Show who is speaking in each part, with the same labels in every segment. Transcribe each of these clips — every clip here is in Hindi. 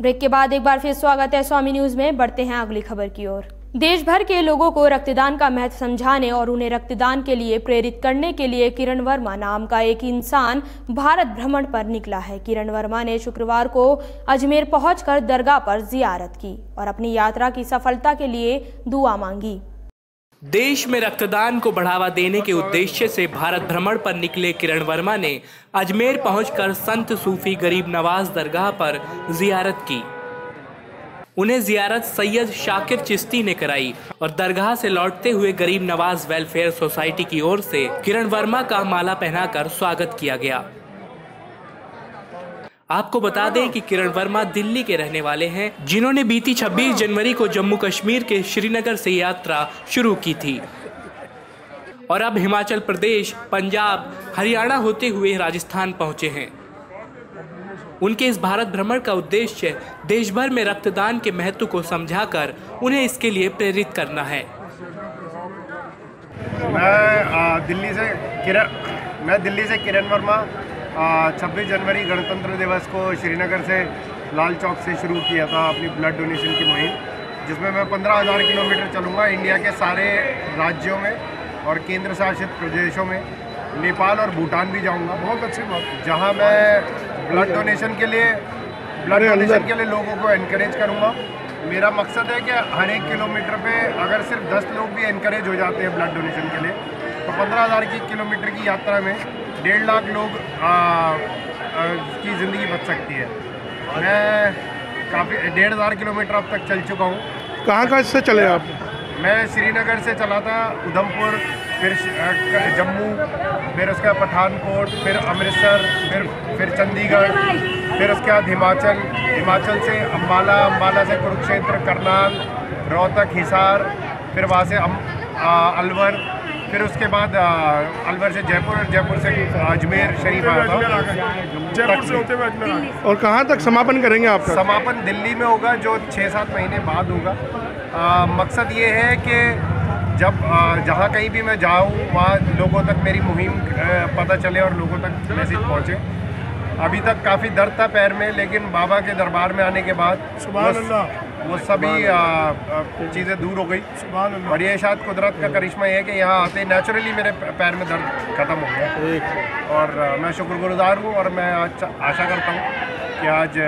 Speaker 1: ब्रेक के बाद एक बार फिर स्वागत है स्वामी न्यूज में। बढ़ते हैं अगली खबर की ओर। देश भर के लोगों को रक्तदान का महत्व समझाने और उन्हें रक्तदान के लिए प्रेरित करने के लिए किरण वर्मा नाम का एक इंसान भारत भ्रमण पर निकला है। किरण वर्मा ने शुक्रवार को अजमेर पहुंचकर दरगाह पर जियारत की और अपनी यात्रा की सफलता के लिए दुआ मांगी।
Speaker 2: देश में रक्तदान को बढ़ावा देने के उद्देश्य से भारत भ्रमण पर निकले किरण वर्मा ने अजमेर पहुंचकर संत सूफी गरीब नवाज दरगाह पर जियारत की। उन्हें जियारत सैयद शाकिर चिश्ती ने कराई और दरगाह से लौटते हुए गरीब नवाज वेलफेयर सोसाइटी की ओर से किरण वर्मा का माला पहनाकर स्वागत किया गया। आपको बता दें कि किरण वर्मा दिल्ली के रहने वाले हैं, जिन्होंने बीती 26 जनवरी को जम्मू कश्मीर के श्रीनगर से यात्रा शुरू की थी और अब हिमाचल प्रदेश, पंजाब, हरियाणा होते हुए राजस्थान पहुंचे हैं। उनके इस भारत भ्रमण का उद्देश्य देश भर में रक्तदान के महत्व को समझाकर उन्हें इसके लिए प्रेरित करना है।
Speaker 3: मैं दिल्ली से किरण वर्मा 26 जनवरी गणतंत्र दिवस को श्रीनगर से लाल चौक से शुरू किया था अपनी ब्लड डोनेशन की मुहिम, जिसमें मैं 15,000 किलोमीटर चलूँगा इंडिया के सारे राज्यों में और केंद्र शासित प्रदेशों में, नेपाल और भूटान भी जाऊँगा। बहुत अच्छी बात, जहाँ मैं ब्लड डोनेशन के लिए लोगों को एनकरेज करूँगा। मेरा मकसद है कि हर एक किलोमीटर पे अगर सिर्फ 10 लोग भी एनकरेज हो जाते हैं ब्लड डोनेशन के लिए, तो 15,000 किलोमीटर की यात्रा में 1.5 लाख लोग की ज़िंदगी बच सकती है। मैं काफ़ी 1,500 किलोमीटर अब तक चल चुका हूँ।
Speaker 4: कहाँ से चले आप?
Speaker 3: मैं श्रीनगर से चला था, उधमपुर, फिर जम्मू, फिर उसके बाद पठानकोट, फिर अमृतसर, फिर चंडीगढ़, फिर उसके बाद हिमाचल से अम्बाला से कुरुक्षेत्र, करनाल, रोहतक, हिसार, फिर वहाँ से अलवर, फिर उसके बाद अलवर से जयपुर और जयपुर से अजमेर शरीफ आया था।
Speaker 4: जयपुर से होते हुए अजमेर। और कहाँ तक समापन करेंगे आप?
Speaker 3: समापन दिल्ली में होगा, जो 6-7 महीने बाद होगा। मकसद ये है कि जब जहाँ कहीं भी मैं जाऊँ वहाँ लोगों तक मेरी मुहिम पता चले और लोगों तक मैसेज पहुँचे। अभी तक काफ़ी दर्द था पैर में, लेकिन बाबा के दरबार में आने के बाद वो सभी चीज़ें दूर हो गई। और ये शायद कुदरत का करिश्मा ये है कि यहाँ आते नेचुरली मेरे पैर में दर्द खत्म हो गया और मैं शुक्रगुजार हूँ। और मैं आज आशा करता हूँ कि आज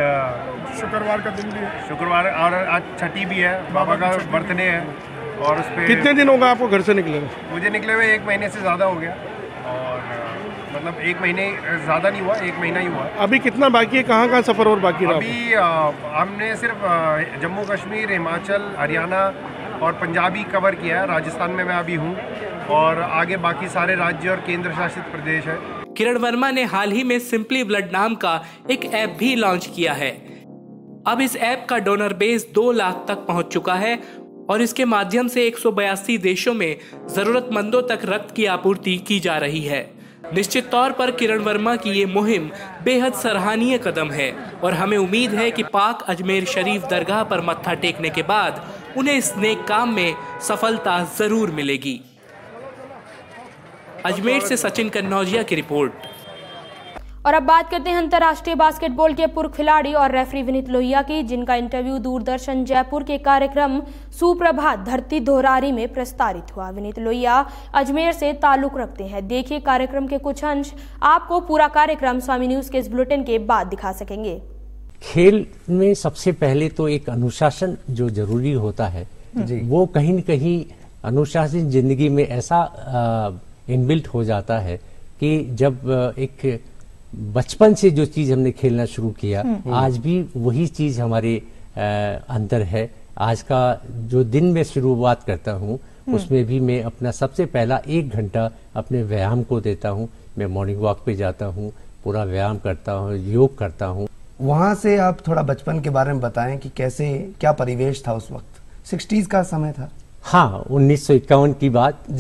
Speaker 4: शुक्रवार का दिन भी है,
Speaker 3: शुक्रवार, और आज छठी भी है, बाबा का बर्थडे है। और उस पर
Speaker 4: कितने दिन होगा आपको घर से निकले हुए?
Speaker 3: मुझे निकले हुए 1 महीने से ज़्यादा हो गया, और मतलब 1 महीने ज़्यादा नहीं हुआ, 1 महीना ही हुआ।
Speaker 4: अभी कितना बाकी है? कहाँ सफ़र और बाकी रहा?
Speaker 3: अभी हमने सिर्फ जम्मू कश्मीर, हिमाचल, हरियाणा और पंजाब ही कवर किया है। राजस्थान में मैं अभी हूँ और आगे बाकी सारे राज्य और केंद्र शासित प्रदेश है।
Speaker 2: किरण वर्मा ने हाल ही में सिंपली ब्लड नाम का एक ऐप भी लॉन्च किया है। अब इस ऐप का डोनर बेस 2 लाख तक पहुंच चुका है और इसके माध्यम से 182 देशों में जरूरतमंदों तक रक्त की आपूर्ति की जा रही है। निश्चित तौर पर किरण वर्मा की ये मुहिम बेहद सराहनीय कदम है और हमें उम्मीद है कि पाक अजमेर शरीफ दरगाह पर मत्था टेकने के बाद उन्हें इस नेक काम में सफलता जरूर मिलेगी। अजमेर से सचिन कन्नौजिया की रिपोर्ट।
Speaker 1: और अब बात करते हैं अंतर्राष्ट्रीय बास्केटबॉल के पूर्व खिलाड़ी और रेफरी विनीत लोहिया की, जिनका इंटरव्यू दूरदर्शन जयपुर के कार्यक्रम सुप्रभात धरती दोहरारी में प्रसारित हुआ। विनीत लोहिया अजमेर से ताल्लुक रखते हैं। देखिए कार्यक्रम के कुछ अंश। आपको पूरा कार्यक्रम स्वामी न्यूज के इस बुलेटिन के बाद दिखा सकेंगे।
Speaker 5: खेल में सबसे पहले तो एक अनुशासन जो जरूरी होता है, वो कहीं न कहीं अनुशासन जिंदगी में ऐसा इनबिल्ट हो जाता है कि जब एक बचपन से जो चीज हमने खेलना शुरू किया, आज भी वही चीज हमारे अंदर है। आज का जो दिन में शुरुआत करता हूँ उसमें भी मैं अपना सबसे पहला 1 घंटा अपने व्यायाम को देता हूँ। मैं मॉर्निंग वॉक पे जाता हूँ, पूरा व्यायाम करता हूँ, योग करता हूँ।
Speaker 6: वहाँ से आप थोड़ा बचपन के बारे में बताएं कि कैसे, क्या परिवेश था उस वक्त? 60s का समय था।
Speaker 5: हाँ, 1951 की बात।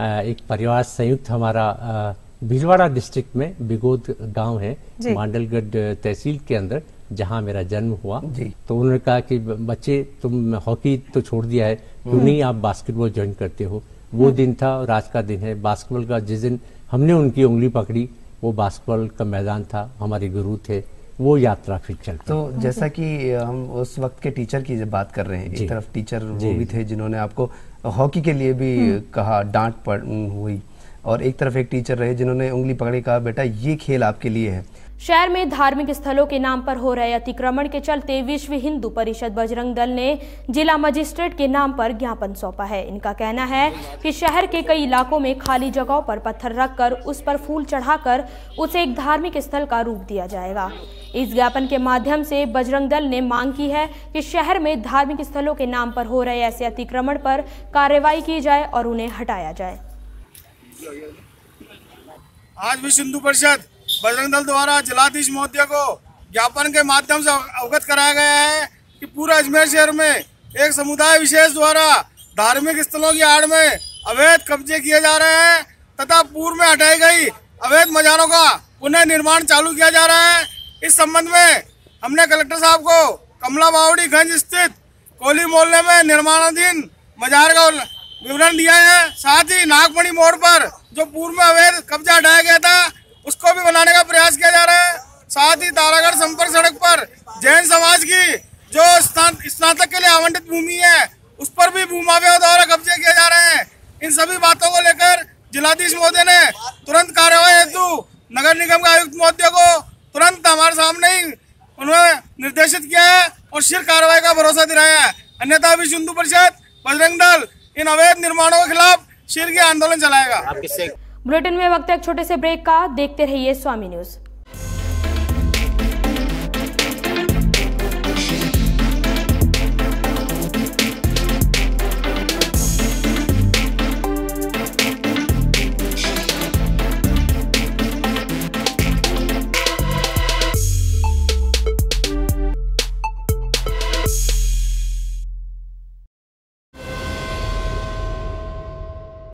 Speaker 5: एक परिवार संयुक्त हमारा भीलवाड़ा डिस्ट्रिक्ट में बिगोद गांव है, मांडलगढ़ तहसील के अंदर, जहां मेरा जन्म हुआ। तो उन्होंने कहा कि बच्चे तुम हॉकी तो छोड़ दिया है, क्यों नहीं आप बास्केटबॉल ज्वाइन करते हो। वो दिन था और आज का दिन है बास्केटबॉल का। जिस दिन हमने उनकी उंगली पकड़ी वो बास्केटबॉल का मैदान था, हमारे गुरु थे वो यात्रा फिर चल
Speaker 6: तो जैसा कि हम उस वक्त के टीचर की जब बात कर रहे हैं, एक तरफ टीचर वो भी थे जिन्होंने आपको हॉकी के लिए भी कहा, डांट हुई, और एक तरफ एक टीचर रहे जिन्होंने उंगली पकड़ी, कहा बेटा ये खेल आपके लिए है।
Speaker 1: शहर में धार्मिक स्थलों के नाम पर हो रहे अतिक्रमण के चलते विश्व हिंदू परिषद बजरंग दल ने जिला मजिस्ट्रेट के नाम पर ज्ञापन सौंपा है। इनका कहना है कि शहर के कई इलाकों में खाली जगहों पर पत्थर रखकर उस पर फूल चढ़ाकर उसे एक धार्मिक स्थल का रूप दिया जाएगा। इस ज्ञापन के माध्यम से बजरंग दल ने मांग की है कि शहर में धार्मिक स्थलों के नाम पर हो रहे ऐसे अतिक्रमण पर कार्रवाई की जाए और उन्हें हटाया जाए।
Speaker 7: आज विश्व हिंदू परिषद बजरंग दल द्वारा जिलाधीश महोदय को ज्ञापन के माध्यम से अवगत कराया गया है कि पूरा अजमेर शहर में एक समुदाय विशेष द्वारा धार्मिक स्थलों की आड़ में अवैध कब्जे किए जा रहे हैं तथा पूर्व में हटाई गई अवैध मजारों का पुनः निर्माण चालू किया जा रहा है। इस संबंध में हमने कलेक्टर साहब को कमला बावड़ी गंज स्थित कोली मोहल्ले में निर्माणाधीन मजार का विवरण दिया है। साथ ही नागमणि मोड़ पर जो पूर्व में अवैध कब्जा हटाया गया था उसको भी बनाने का प्रयास किया जा रहा है। साथ ही तारागढ़ संपर्क सड़क पर जैन समाज की जो स्नातक के लिए आवंटित भूमि है उस पर भी भूमाफियाओं द्वारा कब्जे किए जा रहे हैं। इन सभी बातों को लेकर जिलाधीश महोदय ने तुरंत कार्यवाही हेतु नगर निगम के आयुक्त महोदय को तुरंत हमारे सामने ही उन्होंने निर्देशित किया है और शीघ्र कार्रवाई का भरोसा दिलाया है। अन्यथा विश्व हिंदू परिषद बजरंग दल इन अवैध निर्माणों के खिलाफ शीघ्र आंदोलन चलाएगा।
Speaker 1: बुलेटिन में वक्त है एक छोटे से ब्रेक का। देखते रहिए स्वामी न्यूज।